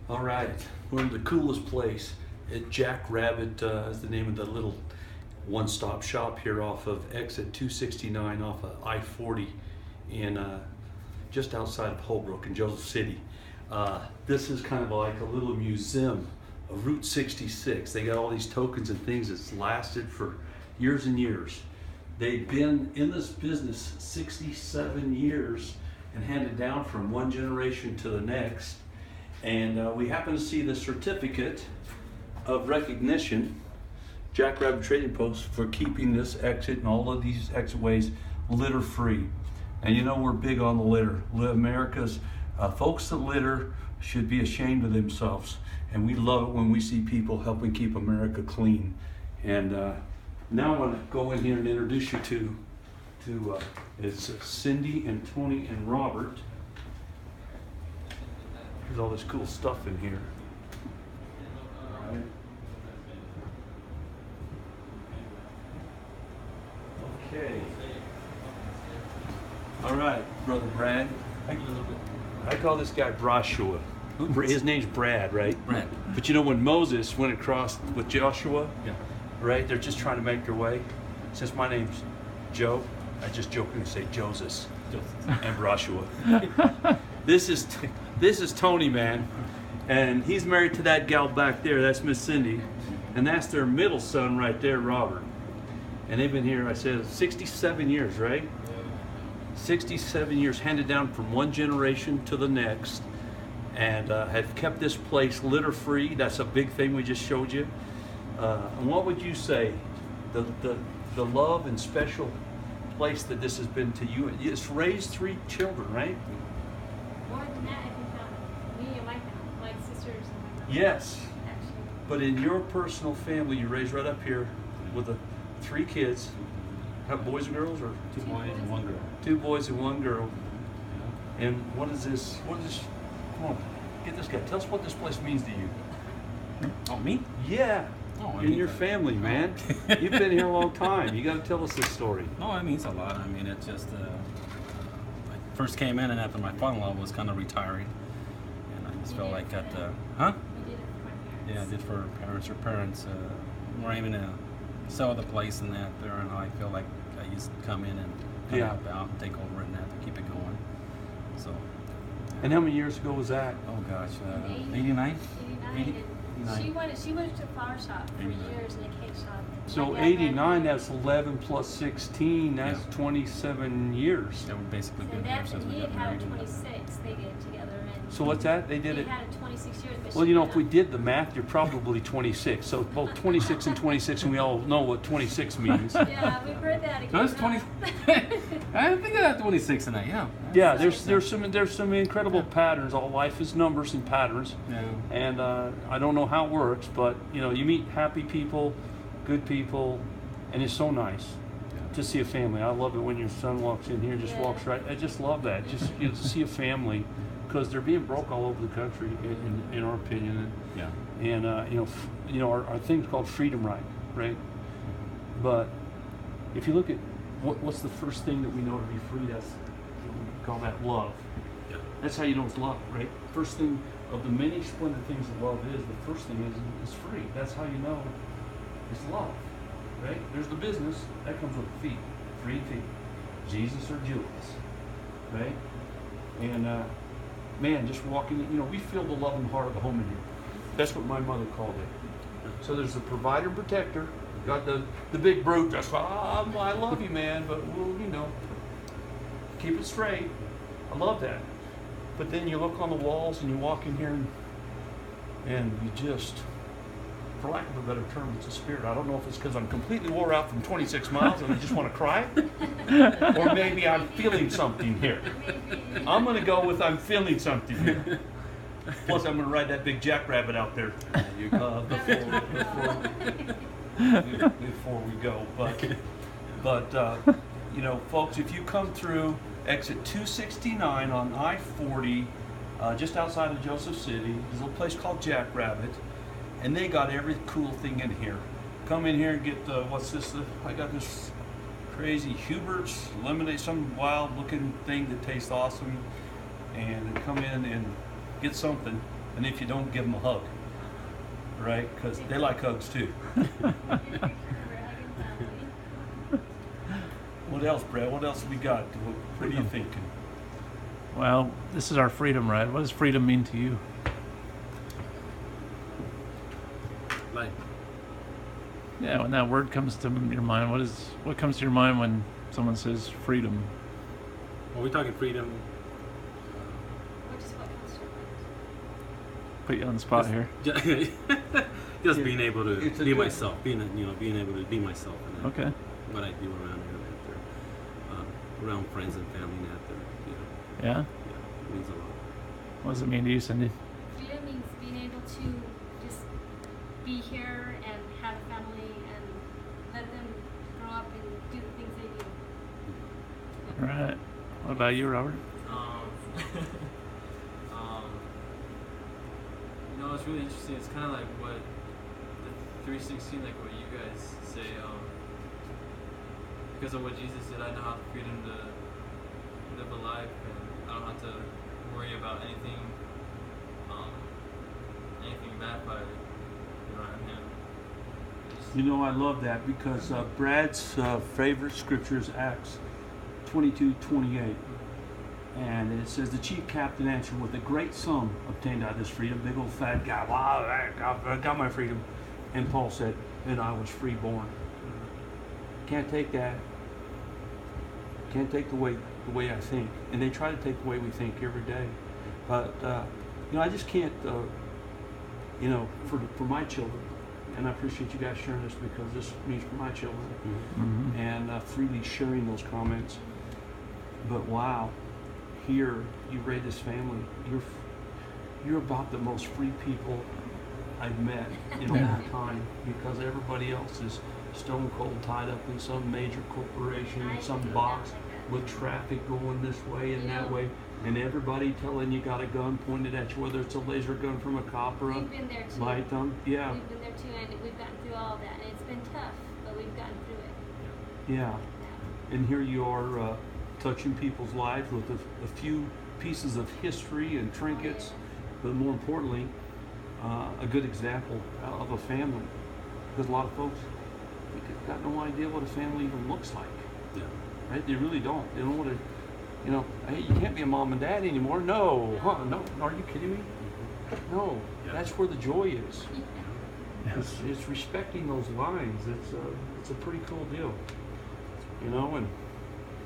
All right, we're in the coolest place at Jack Rabbit. Is the name of the little one-stop shop here off of exit 269 off of I-40 in just outside of Holbrook in Joseph City. This is kind of like a little museum of Route 66. They got all these tokens and things that's lasted for years and years. They've been in this business 67 years and handed down from one generation to the next. And we happen to see the certificate of recognition, Jack Rabbit Trading Post, for keeping this exit and all of these exitways litter free. And you know we're big on the litter. America's folks that litter should be ashamed of themselves. And we love it when we see people helping keep America clean. And now I want to go in here and introduce you to it's Cindy and Tony and Robert. There's all this cool stuff in here. All right. Okay. All right, Brother Brad. I call this guy Broshua. His name's Brad, right? Brad. But you know when Moses went across with Joshua, Yeah. right? They're just trying to make their way. Since my name's Joe, I just jokingly say Joseph and Broshua. This is Tony, man, and he's married to that gal back there. That's Miss Cindy, and that's their middle son right there, Robert. And they've been here, I said, 67 years, right? 67 years handed down from one generation to the next, and have kept this place litter free. That's a big thing we just showed you. And what would you say, the love and special place that this has been to you? It's raised 3 children, right? More than that, if you count me and my family, my sisters and my brother. Yes. Actually. But in your personal family, you raised right up here with the 3 kids. Have boys and girls, or 2 boys and 1 girl. 2 boys and 1 girl. And what is this? Come on, get this guy. Tell us what this place means to you. Oh, me? Yeah. Oh, I in mean, your family, man. You've been here a long time. You got to tell us this story. No, it means a lot. I mean, it's just, I first came in, and after my father-in-law was kind of retiring, and I just felt like at the, huh? We did it for my parents. Yeah, I did for parents. Her parents were aiming to sell the place and that there, and I feel like I used to come in and kind of help out and take over it and that to keep it going. So. And how many years ago was that? Oh gosh, 89? 89. 89. She went to a flower shop for 89. years and a cake shop. So My dad 89, had- that's 11 plus 16, that's Yeah. 27 years. That would basically And been here that's since when we he got had married. 26. They did it together. And So what's that? They did they it. had it 26 years. But Well, she you know, went if we up. did the math, you're probably 26. So both 26 and 26, and we all know what 26 means. Yeah, we've heard that again. No, it's 20. I think I had 26 in that, yeah. Yeah, there's some incredible patterns. All life is numbers and patterns. Yeah. And I don't know how it works, but you know, you meet happy people, good people, and it's so nice to see a family. I love it when your son walks in here, just Yeah. walks right. I just love that. Just to see a family, because they're being broke all over the country, in our opinion. Yeah. And our thing's called freedom right? But if you look at what's the first thing that we know to be free, that's we call that love. Yeah. That's how you know it's love, right? First thing of the many splendid things that love is, the first thing is free. That's how you know it's love, right? There's the business that comes with the fee, free fee, Jesus or Julius, right? And man, just walking, we feel the love and heart of the home in here. That's what my mother called it. So there's the provider and protector. Got the big brute. That's I love you, man, but we'll keep it straight. I love that. But then you look on the walls and you walk in here and you just, for lack of a better term, it's a spirit. I don't know if it's because I'm completely wore out from 26 miles and I just want to cry, or maybe I'm feeling something here. I'm going to go with I'm feeling something here. Plus, I'm going to ride that big jackrabbit out there before we go. But folks, if you come through exit 269 on I-40, just outside of Joseph City, there's a little place called Jack Rabbit, and they got every cool thing in here. Come in here and get what's this? I got this crazy Hubert's lemonade, some wild looking thing that tastes awesome, and come in and get something. and if you don't, give them a hug, right? Because they like hugs too. What else, Brad? What else we got? What are you thinking? Well, this is our freedom ride. What does freedom mean to you? Like, Yeah, when that word comes to your mind, what comes to your mind when someone says freedom? are we talking freedom? Which is what comes to your mind. Put you on the spot here. Just being able to It's a be good- myself, being able to be myself, and Okay. what I do around here, around friends and family, and after, Yeah. it means a lot. What does it mean to you, Cindy? Freedom means being able to just be here and have a family and let them grow up and do the things they do. All right. What about you, Robert? You know, it's really interesting. It's kind of like what the 316, like what you guys say. Because of what Jesus did, I now have the freedom to live a life, and I don't have to worry about anything, anything bad by I'm Him. You know, I love that because Brad's favorite scripture is Acts 22:28. And it says, the chief captain answered, with a great sum obtained I this freedom. Big old fat guy, wow, I got my freedom. And Paul said, and I was freeborn. Can't take that. Can't take the way I think. And they try to take the way we think every day. But, I just can't, for my children, and I appreciate you guys sharing this because this means for my children, Mm-hmm. and freely sharing those comments. But wow, here you raise this family. You're about the most free people I've met in a long time because everybody else is stone cold tied up in some major corporation, in some box with traffic going this way and that way, and everybody telling you got a gun pointed at you, whether it's a laser gun from a cop or a We've been there too. light gun. Yeah, We've been there too, and we've gotten through all of that, and it's been tough, but we've gotten through it. yeah. And here you are touching people's lives with a few pieces of history and trinkets, but more importantly, a good example of a family. Because a lot of folks got no idea what a family even looks like, Yeah. right? They really don't. They don't want to, hey, you can't be a mom and dad anymore. No, huh? No, are you kidding me? No, Yeah. that's where the joy is. Yes. It's respecting those lines. It's a pretty cool deal, and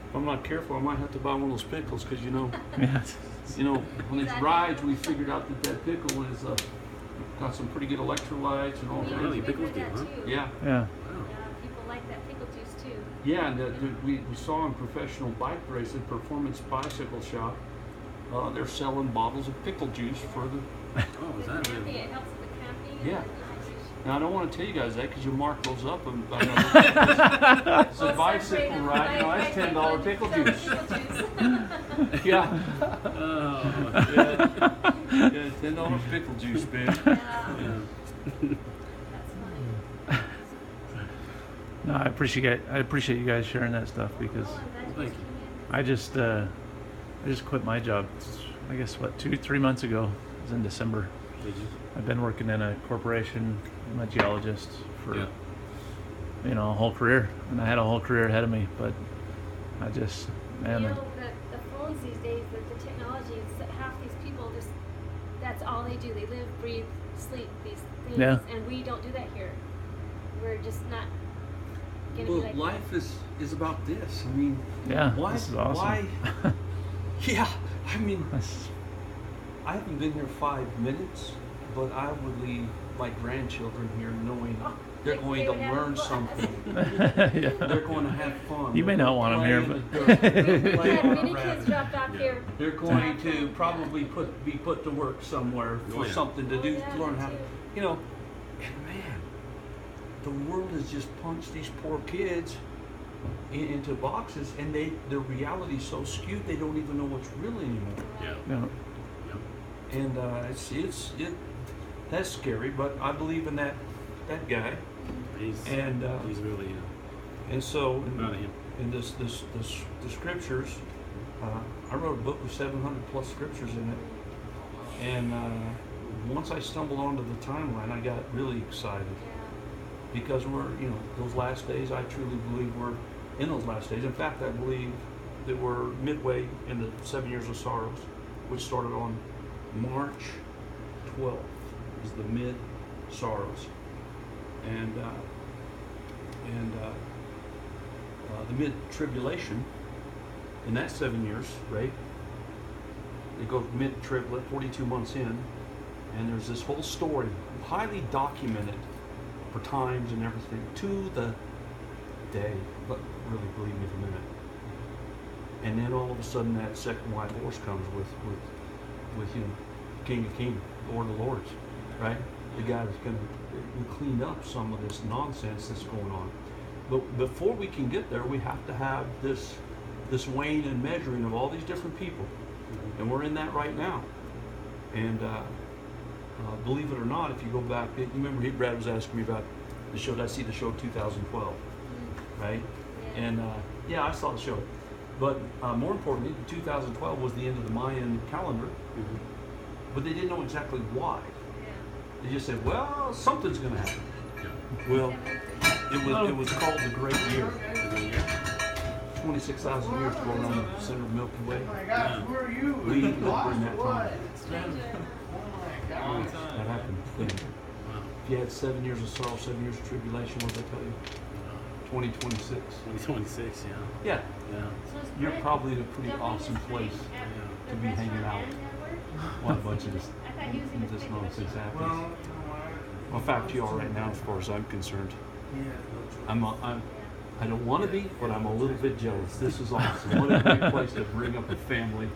if I'm not careful, I might have to buy one of those pickles because Yes. on these rides we figured out that pickle is got some pretty good electrolytes and all We kinds. Really? we Pickles did that do, huh? too. Yeah, Yeah. Wow. Yeah, people like that pickle juice too. yeah, and we saw in Professional Bike Racing Performance Bicycle Shop, they're selling bottles of pickle juice for the. Oh, is that Camping, really? it helps with the camping. and Yeah. the dehydration. Now I don't want to tell you guys that because you mark those up and it's a Well, bicycle separated ride. by That's $10 pickle juice. Pickle juice. Yeah. Oh. Yeah, $10 pickle juice, man. Yeah, Yeah. that's funny. No, I appreciate you guys sharing that stuff because Oh, I'm glad you Thank guys you. came in. I just quit my job. I guess 2-3 months ago. It was in December. Did you? I've been working in a corporation. I'm a geologist for Yeah. a whole career, and I had a whole career ahead of me. But I just, man, You know, the phones these days, the technology, half these people just, that's all they do. They live, breathe, sleep these things. Yeah. And we don't do that here. We're just not going to Well, be like life is about this. I mean, yeah, why? this is awesome. Why? Yeah, I mean, That's- I haven't been here 5 minutes, but I would leave my grandchildren here knowing they're going they to would have learn fun. something. yeah. They're going to have fun. You may not want 'em here, but- We Play had on many a kids rabbit. dropped off here. They're going to probably be put to work somewhere for Oh, yeah. something to Oh, do yeah, to learn me how. too. And man, the world has just punched these poor kids into boxes, and their reality's so skewed they don't even know what's real anymore. Yeah. Yeah. Yeah. And that's scary. But I believe in that guy, He's and really and so proud of him. in the scriptures, I wrote a book with 700 plus scriptures in it, and once I stumbled onto the timeline, I got really excited because we're, those last days, I truly believe we're in those last days. In fact, I believe that we're midway in the 7 years of sorrows, which started on March 12th, is the mid-sorrows. And the mid-tribulation, in that 7 years, right? It goes mid-tribulate, 42 months in, and there's this whole story, highly documented for times and everything, to the day, but really believe me for a minute. And then all of a sudden that second white horse comes with King of Kings, Lord of Lords, right? The guy that's going to clean up some of this nonsense that's going on. But before we can get there, we have to have this weighing and measuring of all these different people. And we're in that right now. And believe it or not, if you go back, you remember Brad was asking me about the show. Did I see the show 2012? Right? And yeah, I saw the show. But more importantly, 2012 was the end of the Mayan calendar. But they didn't know exactly why. They just said, well, something's going to happen. Well, it was called the Great Year. 26,000 years to go around the center of the Milky Way. We lived during that time. That happened then. If you had 7 years of sorrow, 7 years of tribulation, what did I tell you? 2026. 2026, yeah. Yeah. Yeah. You're probably in a pretty awesome place to be hanging out while a bunch of this nonsense happens. Well, in fact, you are right now, as far as I'm concerned. I don't want to be, but I'm a little bit jealous. This is awesome. What a great place to bring up a family.